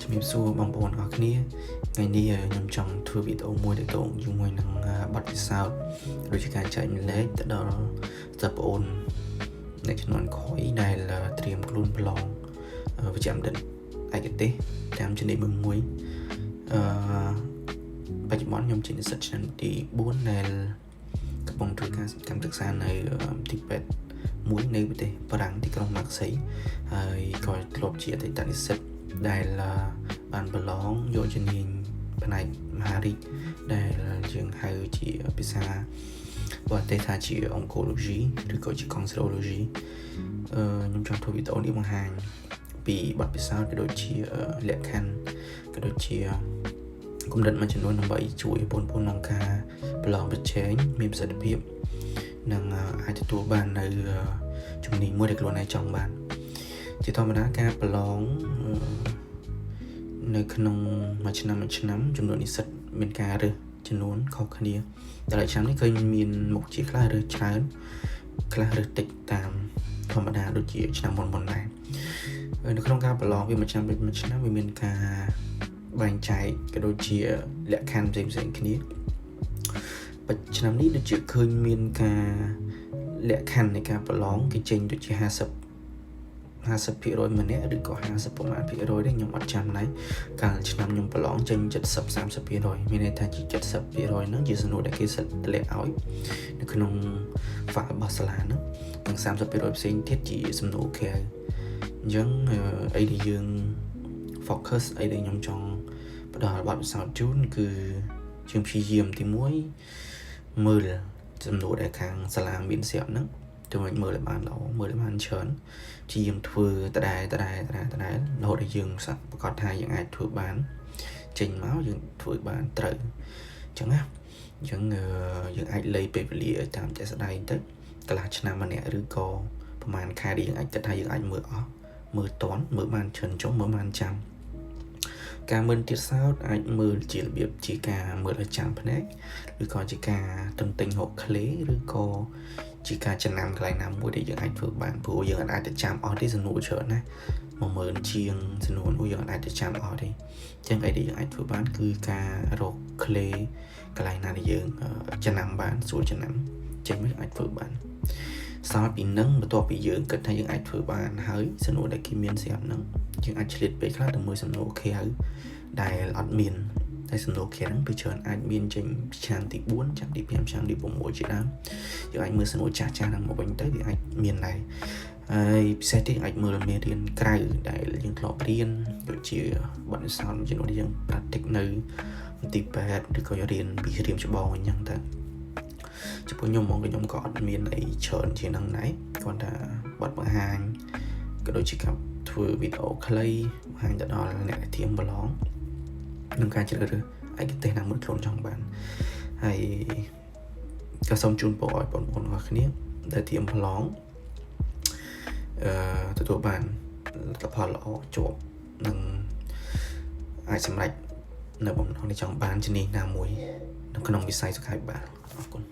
ជំរាបសួរបងប្អូនអរគ្នាថ្ងៃនេះខ្ញុំចង់ធ្វើវីដេអូមួយទាក់ទងជាមួយនឹងបទពិសោធន៍ដូចជាការចែកម្លែកទៅដល់សិស្សប្អូននៅជំនាន់ក្រោយដែលត្រៀមខ្លួនប្រឡងវិជ្ជាបណ្ឌិតឯកទេសតាមជំនាញមួយបច្ចុប្បន្នខ្ញុំជានិស្សិតឆ្នាំទី4ដែលកំពុងធ្វើការកម្មសិក្សានៅទីពេទ្យមួយនៅប្រទេសបារាំងទីក្រុងម៉ាក់សីហើយក៏ធ្លាប់ជាអតីតនិស្សិតដែលបានប្រឡងយកជំនាញផ្នែកមហារីកដែលយើងហៅជាភាសាបរទេសថាជា oncology ឬក៏ជា cardiology ខ្ញុំចង់ធ្វើវីដេអូនេះបង្ហាញពីបទពិសោធន៍ក៏ដូចជាលក្ខខណ្ឌក៏ដូចជាគំនិតមួយចំនួនដើម្បីជួយបងប្អូនក្នុងការប្រឡងប្រជែងមានប្រសិទ្ធភាពនិងអាចទទួលបាននៅជំនាញមួយដែលខ្លួនឯងចង់បានជាធម្មតាការប្រឡងនៅក្នុងមួយឆ្នាំចំនួននិស្សិតមានការរើសចំនួនខុសគ្នាតែឆ្នាំនេះឃើញមានមុខជាខ្លះរើសច្រើនខ្លះរើសតិចតាមធម្មតាដូចជាឆ្នាំមុនដែរនៅក្នុងការប្រឡងវាមួយឆ្នាំវាមានការបែងចែកក៏ដូចជាលក្ខខណ្ឌផ្សេងៗគ្នាឆ្នាំនេះដូចជាឃើញមានការលក្ខខណ្ឌនៃការប្រឡងគេចេញដូចជា50% ម្នាក់ឬក៏50ប្រមាណ%ទេខ្ញុំអត់ចាំដែរកាលឆ្នាំខ្ញុំប្រឡងចេញ70-30%មានន័យថាជា70%ហ្នឹងជាសំណួរដែលគេសិតតម្លាក់ឲ្យនៅក្នុង file របស់សាលាហ្នឹងនិង30% ផ្សេងទៀតជាសំណួរក្រៅអញ្ចឹងអីដែលយើង focus អីដែលខ្ញុំចង់ផ្ដល់បទពិសោធន៍ជូនគឺយើងព្យាយាមទី1មើលសំណួរដែលខាងសាលាមានស្រាប់ហ្នឹងទៅមើលឲ្យបានល្អមើលឲ្យបានច្រើនព្យាយាមធ្វើដដែលរហូតដល់យើងប្រកាសថាយើងអាចធ្វើបានចេញមកយើងធ្វើបានត្រូវអញ្ចឹងណាអញ្ចឹងយើងអាចលៃពេលវេលាតាមតែស្ដែងទៅកន្លះឆ្នាំម្នាក់ឬក៏ប្រហែលខែដែលយើងអាចគិតថាយើងអាចមើលអស់មើលតន់មើលបានច្រើនចុះមើលបានចាំការមើលទៀតសោតអាចមើលជារបៀបជាការមើលឲ្យចាំភ្នែកឬក៏ជាការទន្ទិញរកឃ្លេឬក៏ជាការចំណាំកន្លែងណាមួយដែលយើងអាចធ្វើបានព្រោះយើងអាចទៅចាំអស់ទេសំណួរច្រើនណា10000ជាងសំណួរនោះយើងអាចទៅចាំអស់ទេអញ្ចឹងអីដែលយើងអាចធ្វើបានគឺការរកឃ្លេកន្លែងណាដែលយើងចំណាំបានស្រួលចំណាំចេញមកអាចធ្វើបានសោតពីនឹងបន្ទាប់ពីយើងគិតថាយើងអាចធ្វើបានហើយសំណួរដែលគេមានស្រាប់ហ្នឹងយើងអាចឆ្លៀតពេលខ្លះទៅមើលសំណួរក្រៅដែលអត់មានតែសំណួរក្រៅហ្នឹងពីច្រើនអាចមានចេញឆ្នាំទី4ឆ្នាំទី5ឆ្នាំទី6ជាដើមយើងអាចមើលសំណួរចាស់ហ្នឹងមកវិញទៅវាអាចមានដែរហើយពិសេសទៀតអាចមើលមេរៀនក្រៅដែលយើងធ្លាប់រៀនដូចជាបទពិសោធន៍ជំនួសយើង practice នៅទីពេទ្យឬក៏រៀនពីរៀមច្បងអញ្ចឹងទៅចំពោះខ្ញុំខ្ញុំក៏អត់មានអីច្រើនជាងហ្នឹងដែរគាត់ថាបទបង្ហាញក៏ដូចជាការធ្វើវីដេអូខ្លីបង្ហាញទៅដល់អ្នកដែលធៀមប្រឡងនឹងការជ្រើសរើសឯកទេសណាមួយខ្លួនចង់បានហើយក៏សូមជូនពរឲ្យបងប្អូនទាំងគ្នាដែលធៀមប្រឡងទទួលបានលទ្ធផលល្អជាប់និងអាចសម្រេចនៅបំណងដែលចង់បានជំនាញណាមួយនៅក្នុងវិស័យសុខាភិបាលអរគុណ